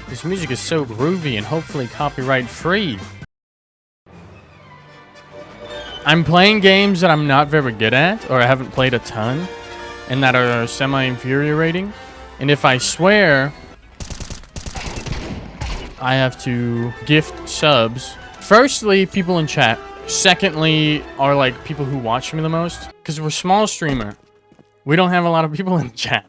This music is so groovy and hopefully copyright free. I'm playing games that I'm not very good at, or I haven't played a ton, and that are semi-infuriating. And if I swear, I have to gift subs. Firstly, people in chat. Secondly, are like people who watch me the most. Because we're a small streamer. We don't have a lot of people in chat.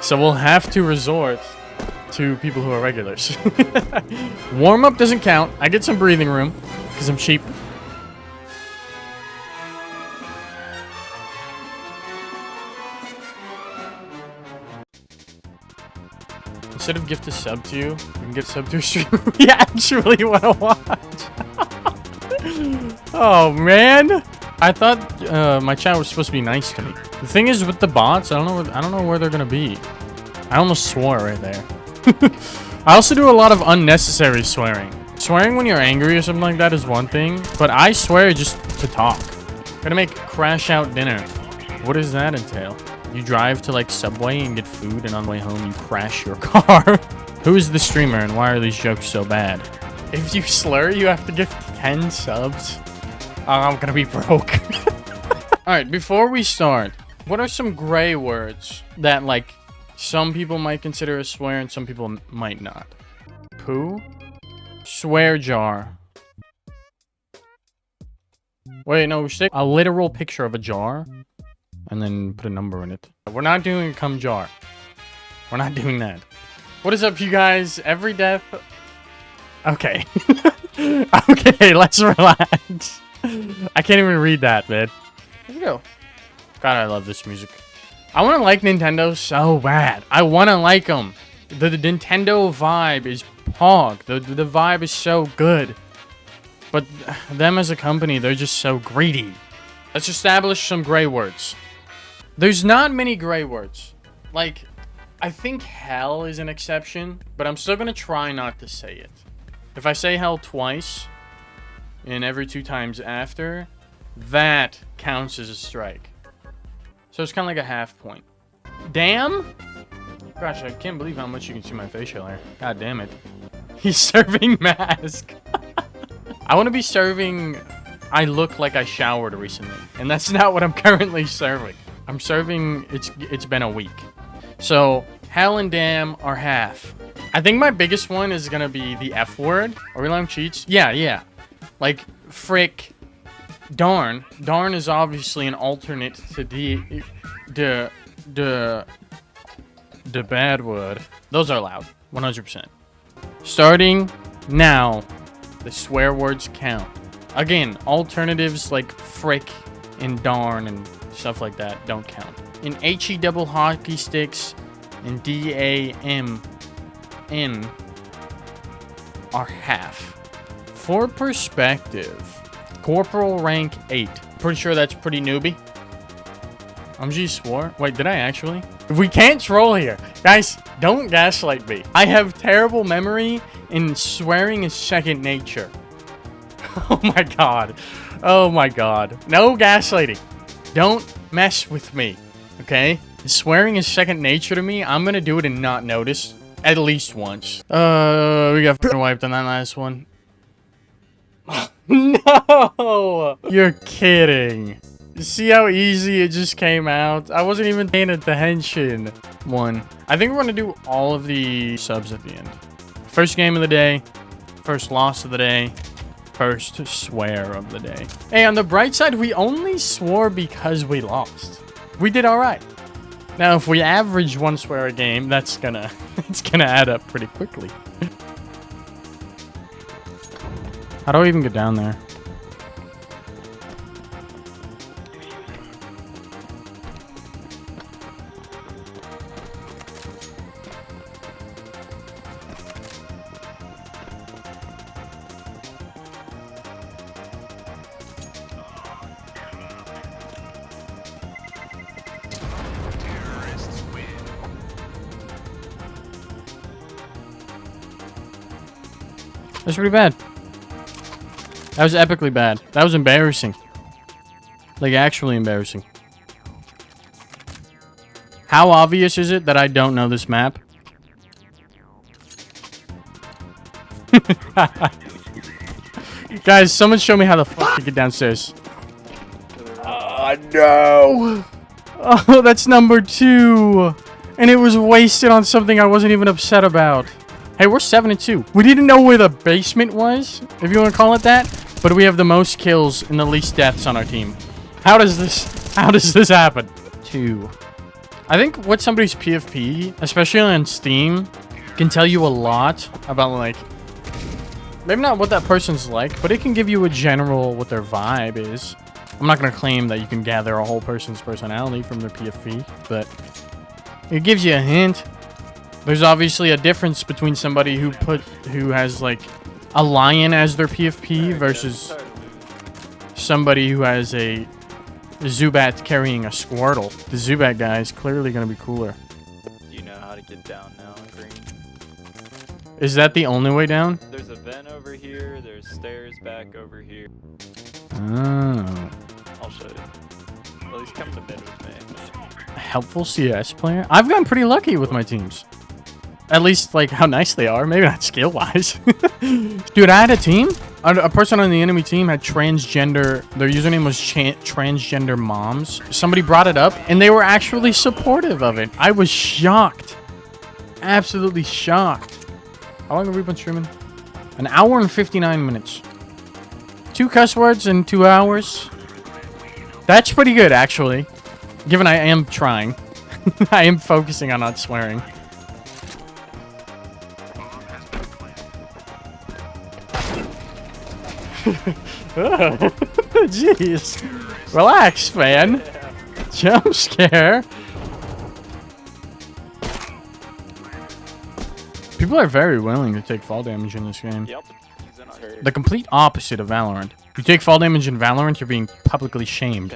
So we'll have to resort to people who are regulars. Warm-up doesn't count. I get some breathing room because I'm cheap. Instead of gift a sub to you, you can get a sub to a streamer we actually want to watch. Oh man, I thought my chat was supposed to be nice to me. The thing is with the bots, I don't know where they're gonna be. I almost swore right there. I also do a lot of unnecessary swearing. Swearing when you're angry or something like that is one thing, but I swear just to talk. Gonna make crash out dinner. What does that entail? You drive to like Subway and get food, and on the way home you crash your car. Who is the streamer and why are these jokes so bad? If you slur, you have to give 10 subs. Oh, I'm gonna be broke. Alright, before we start, what are some gray words that like some people might consider a swear and some people might not? Poo? Swear jar. Wait, no, stick a literal picture of a jar and then put a number in it. We're not doing a cum jar. We're not doing that. What is up, you guys? Every death... Okay. Okay, let's relax. I can't even read that, man. Here we go. God, I love this music. I want to like Nintendo so bad. I want to like them. The Nintendo vibe is pog. The vibe is so good. But them as a company, they're just so greedy. Let's establish some gray words. There's not many gray words. Like, I think hell is an exception, but I'm still going to try not to say it. If I say hell twice, and every 2 times after, that counts as a strike. So it's kind of like a half point. Damn? Gosh, I can't believe how much you can see my facial hair. God damn it. He's serving mask. I want to be serving... I look like I showered recently. And that's not what I'm currently serving. I'm serving... It's been a week. So, hell and damn are half. I think my biggest one is going to be the F word. Are we allowing cheats? Yeah. Like, frick... Darn. Darn is obviously an alternate to the bad word. Those are allowed. 100%. Starting now, the swear words count. Again, alternatives like frick and darn and stuff like that don't count. In HE double hockey sticks and DAMN are half. For perspective, Corporal rank 8. Pretty sure that's pretty newbie. MG swore. Wait, did I actually? We can't troll here. Guys, don't gaslight me. I have terrible memory and swearing is second nature. Oh my god. Oh my god. No gaslighting. Don't mess with me. Okay? Swearing is second nature to me. I'm gonna do it and not notice. At least once. We got wiped on that last one. No! You're kidding. See how easy it just came out? I wasn't even paying attention. One. I think we're gonna do all of the subs at the end. First game of the day. First loss of the day. First swear of the day. Hey, on the bright side, we only swore because we lost. We did alright. Now, if we average one swear a game, that's gonna add up pretty quickly. How do I even get down there? That's pretty bad. That was epically bad. That was embarrassing. Like, actually embarrassing. How obvious is it that I don't know this map? Guys, someone show me how the fuck to get downstairs. Oh, no. Oh, that's number 2. And it was wasted on something I wasn't even upset about. Hey, we're 7-2. We didn't know where the basement was, if you want to call it that, but we have the most kills and the least deaths on our team. How does this happen? 2. I think what somebody's PFP, especially on Steam, can tell you a lot about, like, maybe not what that person's like, but it can give you a general what their vibe is. I'm not going to claim that you can gather a whole person's personality from their PFP, but it gives you a hint. There's obviously a difference between somebody who has like a lion as their PFP versus somebody who has a Zubat carrying a Squirtle. The Zubat guy is clearly going to be cooler. Do you know how to get down now, Green? Is that the only way down? There's a vent over here. There's stairs back over here. Oh. I'll show you. At least come to bed with me. Helpful CS player? I've gotten pretty lucky with my teams. At least, like, how nice they are. Maybe not skill-wise. Dude, I had a team. A person on the enemy team had transgender... Their username was transgender moms. Somebody brought it up, and they were actually supportive of it. I was shocked. Absolutely shocked. How long have we been streaming? 1 hour and 59 minutes. 2 cuss words in 2 hours. That's pretty good, actually. Given I am trying. I am focusing on not swearing. Jeez. Relax, man. Jump scare. People are very willing to take fall damage in this game. Yep. The complete opposite of Valorant. You take fall damage in Valorant, you're being publicly shamed.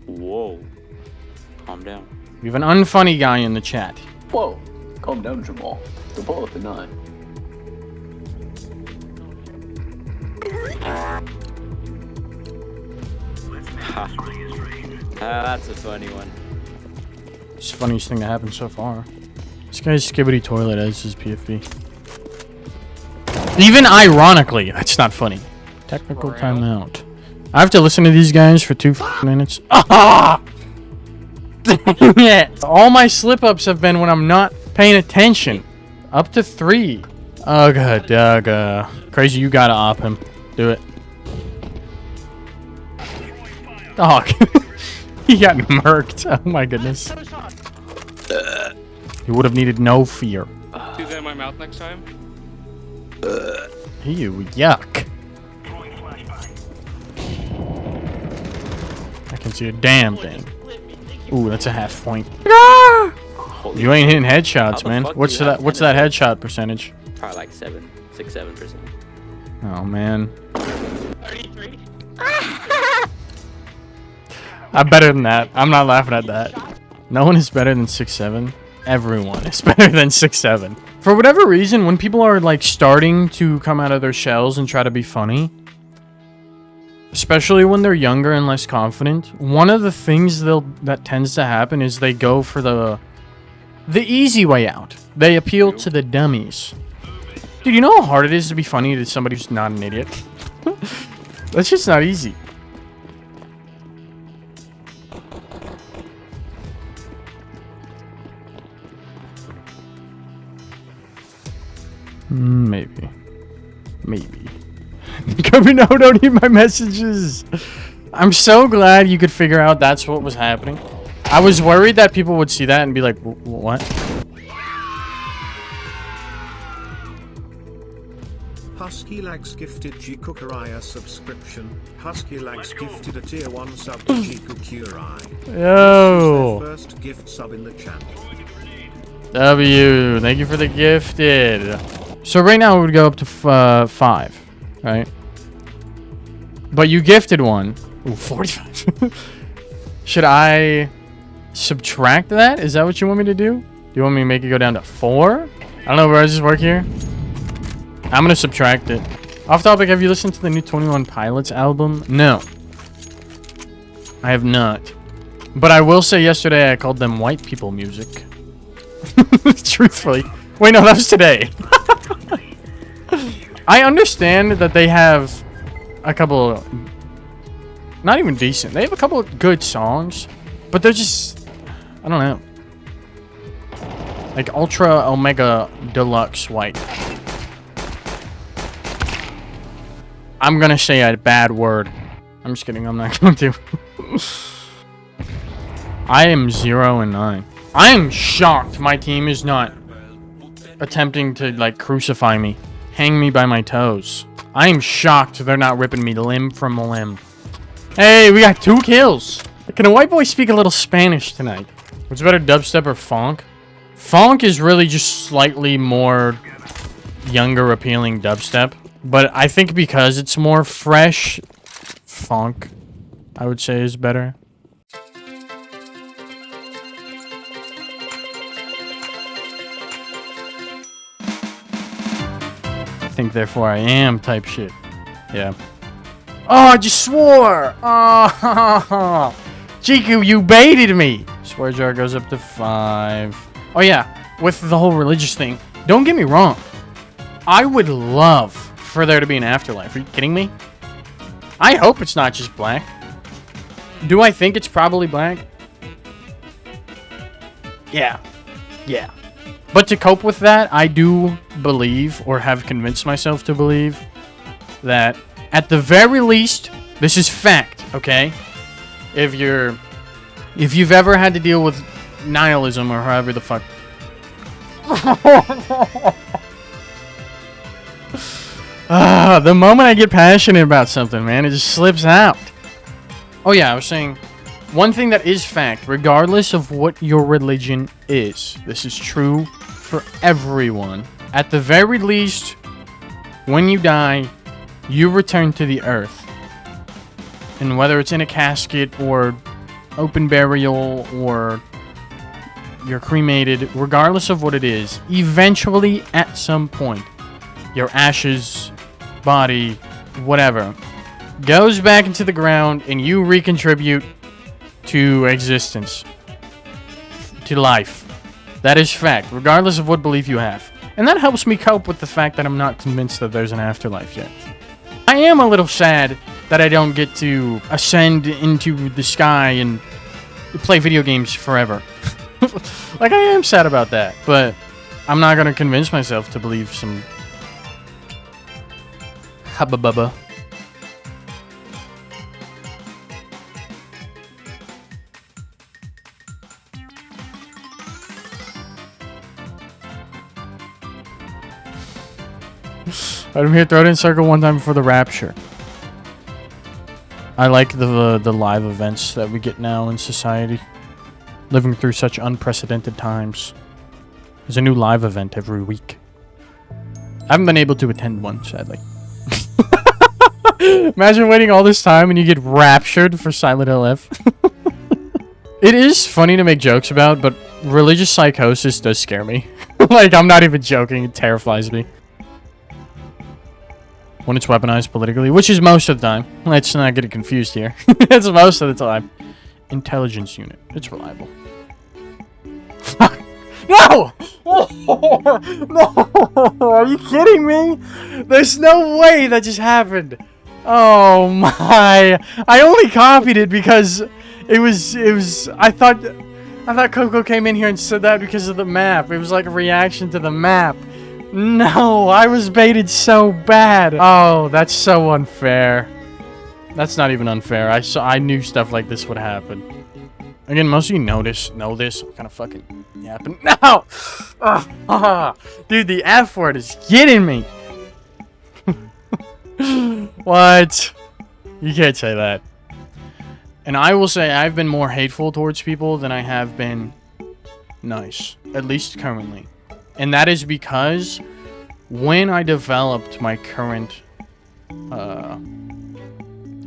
Whoa. Calm down. We have an unfunny guy in the chat. Whoa. Calm down, Jamal. The ball at the 9. That's a funny one. It's the funniest thing that happened so far. This guy's Skibbity Toilet as his PFP. Even ironically, that's not funny. Technical timeout. I have to listen to these guys for 2 minutes. Ah! Dang it! All my slip-ups have been when I'm not paying attention. Up to 3. Ugga dugga. Crazy, you gotta op him. Do it. Dog. He got murked. Oh my goodness. He would have needed no fear. Do that in my mouth next time. Ew, yuck. I can see a damn thing. Ooh, that's a half point. Ah! You ain't hitting headshots, man. What's that headshot percentage? Probably like 6-7%. Oh man. I'm better than that. I'm not laughing at that. No one is better than 6'7". Everyone is better than 6'7". For whatever reason, when people are like starting to come out of their shells and try to be funny, especially when they're younger and less confident, one of the things that tends to happen is they go for the easy way out. They appeal to the dummies. Dude, you know how hard it is to be funny to somebody who's not an idiot? That's just not easy. Maybe. Kobe, no, don't eat my messages. I'm so glad you could figure out that's what was happening. I was worried that people would see that and be like, what? Husky Lags gifted G Kukurai a subscription. Husky Lags gifted a tier 1 sub to G Kukurai. Yo. First gift sub in the channel. W, thank you for the gifted. So right now we would go up to 5, right? But you gifted one. Ooh, 45. Should I subtract that? Is that what you want me to do? Do you want me to make it go down to 4? I don't know, bro. Does this work here? I'm gonna subtract it. Off topic, have you listened to the new 21 Pilots album? No. I have not. But I will say yesterday I called them white people music. Truthfully. Wait, no, that was today. I understand that they have a couple... Not even decent. They have a couple of good songs. But they're just... I don't know. Like Ultra Omega Deluxe White. I'm gonna say a bad word. I'm just kidding. I'm not going to. I am 0 and 9. I am shocked my team is not attempting to, like, crucify me. Hang me by my toes. I am shocked they're not ripping me limb from limb. Hey, we got 2 kills. Can a white boy speak a little Spanish tonight? What's better, dubstep or funk? Funk is really just slightly more younger appealing dubstep. But I think because it's more fresh, funk, I would say, is better. Think therefore I am type shit. Yeah. Oh, I just swore! Oh, Chiku, you baited me! Swear jar goes up to 5. Oh yeah, with the whole religious thing. Don't get me wrong. I would love for there to be an afterlife. Are you kidding me? I hope it's not just black. Do I think it's probably black? Yeah. Yeah. But to cope with that, I do believe, or have convinced myself to believe, that at the very least, this is fact, okay? If you've ever had to deal with nihilism or however the fuck. The moment I get passionate about something, man, it just slips out. Oh yeah, I was saying, one thing that is fact, regardless of what your religion is, this is true for everyone. At the very least, when you die, you return to the earth. And whether it's in a casket or open burial or you're cremated, regardless of what it is, eventually at some point, your ashes, body, whatever, goes back into the ground and you recontribute to existence, to life. That is fact, regardless of what belief you have. And that helps me cope with the fact that I'm not convinced that there's an afterlife yet. I am a little sad that I don't get to ascend into the sky and play video games forever. Like, I am sad about that, but I'm not going to convince myself to believe some hubba bubba. I'm here, throw it in circle one time before the rapture. I like the live events that we get now in society. Living through such unprecedented times. There's a new live event every week. I haven't been able to attend one, sadly. Imagine waiting all this time and you get raptured for Silent Hill F. It is funny to make jokes about, but religious psychosis does scare me. Like, I'm not even joking. It terrifies me. When it's weaponized politically, which is most of the time. Let's not get it confused here. It's most of the time. Intelligence unit. It's reliable. Fuck. No! No! Are you kidding me? There's no way that just happened. Oh my. I only copied it because it was I thought Coco came in here and said that because of the map. It was like a reaction to the map. No, I was baited so bad. Oh, that's so unfair. That's not even unfair. I knew stuff like this would happen. Again, most of you know this. I'm kind of fucking yapping. No! Dude, the F word is getting me. What? You can't say that. And I will say I've been more hateful towards people than I have been nice. At least currently. And that is because when I developed my current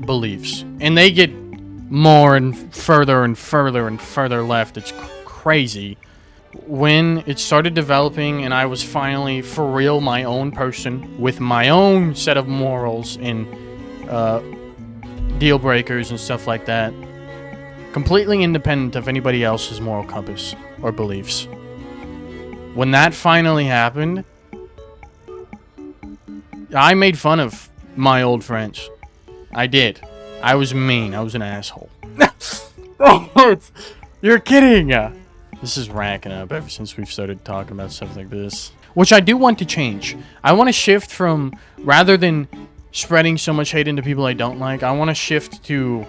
beliefs, and they get more and further and further and further left, it's crazy. When it started developing and I was finally for real my own person with my own set of morals and deal breakers and stuff like that, completely independent of anybody else's moral compass or beliefs. When that finally happened, I made fun of my old friends. I did. I was mean. I was an asshole. You're kidding! This is racking up ever since we've started talking about stuff like this. Which I do want to change. I want to shift from, rather than spreading so much hate into people I don't like, I want to shift to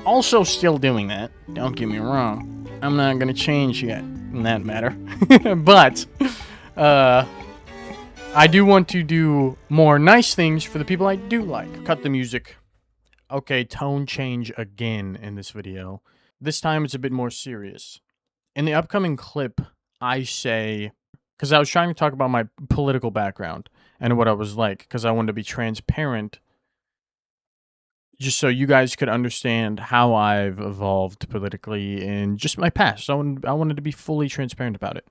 also still doing that. Don't get me wrong. I'm not going to change yet in that matter. But, I do want to do more nice things for the people I do like. Cut the music. Okay, tone change again in this video. This time it's a bit more serious. In the upcoming clip, I say, because I was trying to talk about my political background and what I was like, because I wanted to be transparent, just so you guys could understand how I've evolved politically in just my past. I wanted to be fully transparent about it.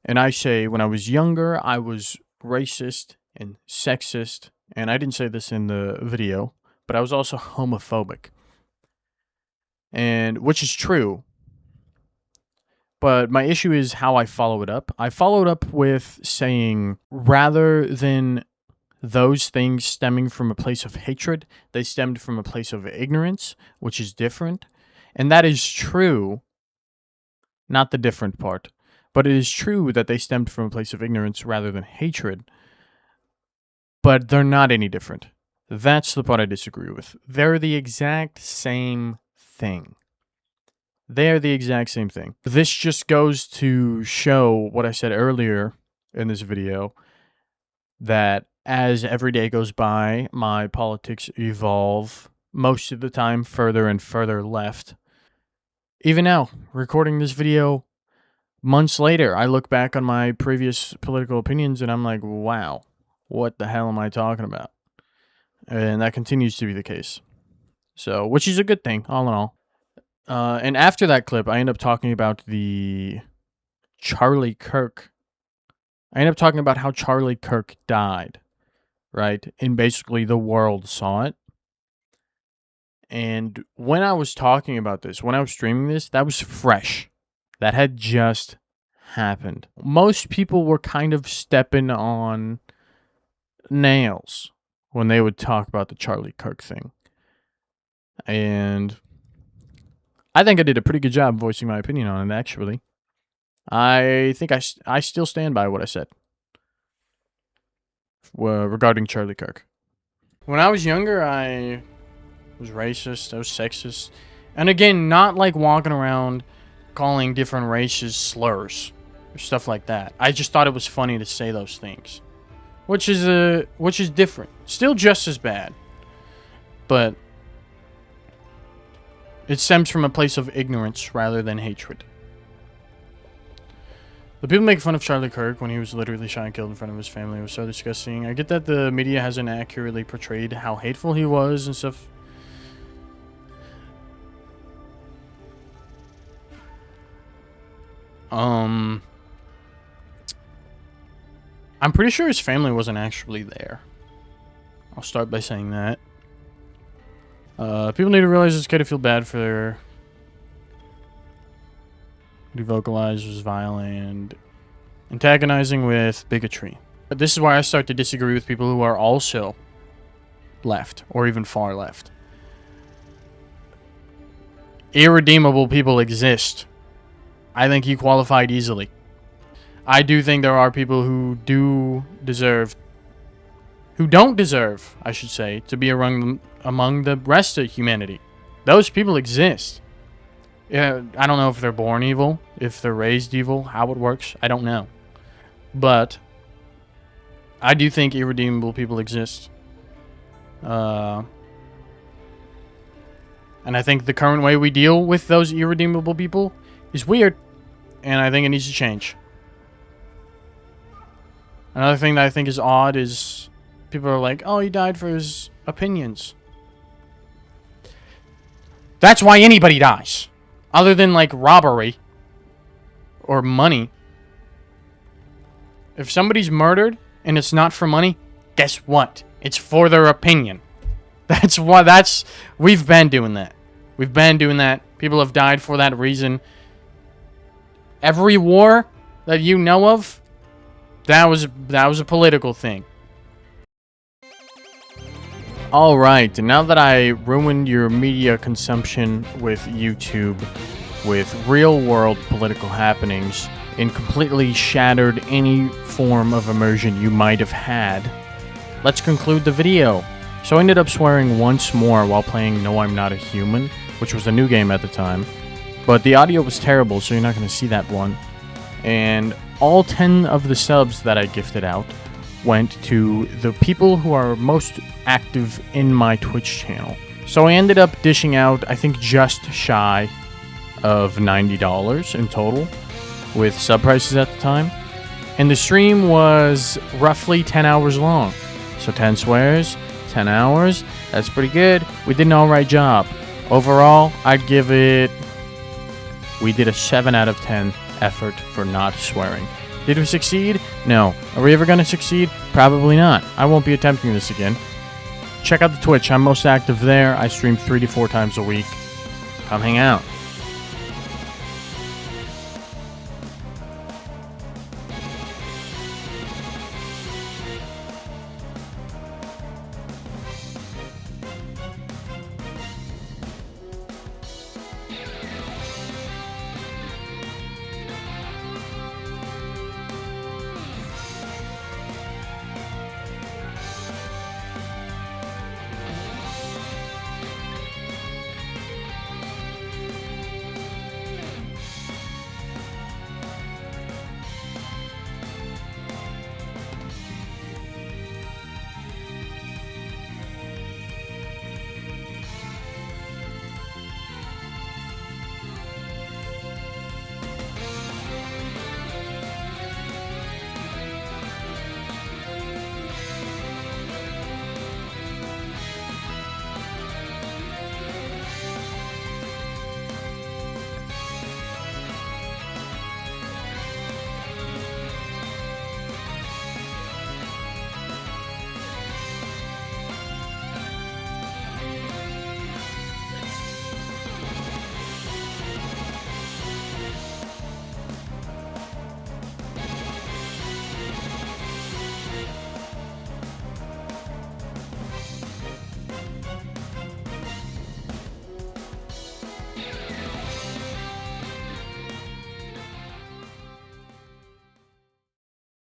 And I say, when I was younger, I was racist and sexist, and I didn't say this in the video, but I was also homophobic. And which is true. But my issue is how I follow it up. I followed up with saying, rather than those things stemming from a place of hatred, they stemmed from a place of ignorance, which is different. And that is true, not the different part. But it is true that they stemmed from a place of ignorance rather than hatred. But they're not any different. That's the part I disagree with. They're the exact same thing. They're the exact same thing. This just goes to show what I said earlier in this video, that as every day goes by, my politics evolve, most of the time further and further left. Even now, recording this video months later, I look back on my previous political opinions and I'm like, wow, what the hell am I talking about? And that continues to be the case. So, which is a good thing, all in all. And after that clip, I end up talking about the Charlie Kirk. I end up talking about how Charlie Kirk died, right? And basically the world saw it. And when I was talking about this, when I was streaming this, that was fresh. That had just happened. Most people were kind of stepping on nails when they would talk about the Charlie Kirk thing. And I think I did a pretty good job voicing my opinion on it, actually. I think I still stand by what I said regarding Charlie Kirk. When I was younger, I was racist, I was sexist. And again, not like walking around calling different races slurs or stuff like that. I just thought it was funny to say those things. Which is different. Still just as bad. But it stems from a place of ignorance rather than hatred. The people make fun of Charlie Kirk when he was literally shot and killed in front of his family. It was so disgusting. I get that the media hasn't accurately portrayed how hateful he was and stuff. I'm pretty sure his family wasn't actually there. I'll start by saying that. People need to realize it's okay to feel bad for their... What he vocalized was vile and antagonizing with bigotry. But this is why I start to disagree with people who are also left, or even far left. Irredeemable people exist. I think he qualified easily. I do think there are people who don't deserve, I should say, to be among the rest of humanity. Those people exist. Yeah, I don't know if they're born evil, if they're raised evil, how it works, I don't know. But I do think irredeemable people exist. And I think the current way we deal with those irredeemable people is weird. And I think it needs to change. Another thing that I think is odd is people are like, oh, he died for his opinions. That's why anybody dies. Other than, like, robbery or money. If somebody's murdered and it's not for money, guess what? It's for their opinion. We've been doing that. We've been doing that. People have died for that reason. Every war that you know of, that was a political thing. Alright, now that I ruined your media consumption with YouTube, with real-world political happenings, and completely shattered any form of immersion you might have had, let's conclude the video. So I ended up swearing once more while playing No I'm Not a Human, which was a new game at the time. But the audio was terrible, so you're not going to see that one. And all 10 of the subs that I gifted out went to the people who are most active in my Twitch channel. So I ended up dishing out, I think, just shy of $90 in total, with sub prices at the time. And the stream was roughly 10 hours long. So 10 swears, 10 hours, that's pretty good. We did an alright job. Overall, I'd give it... We did a 7 out of 10 effort for not swearing. Did we succeed? No. Are we ever going to succeed? Probably not. I won't be attempting this again. Check out the Twitch. I'm most active there. I stream 3 to 4 times a week. Come hang out.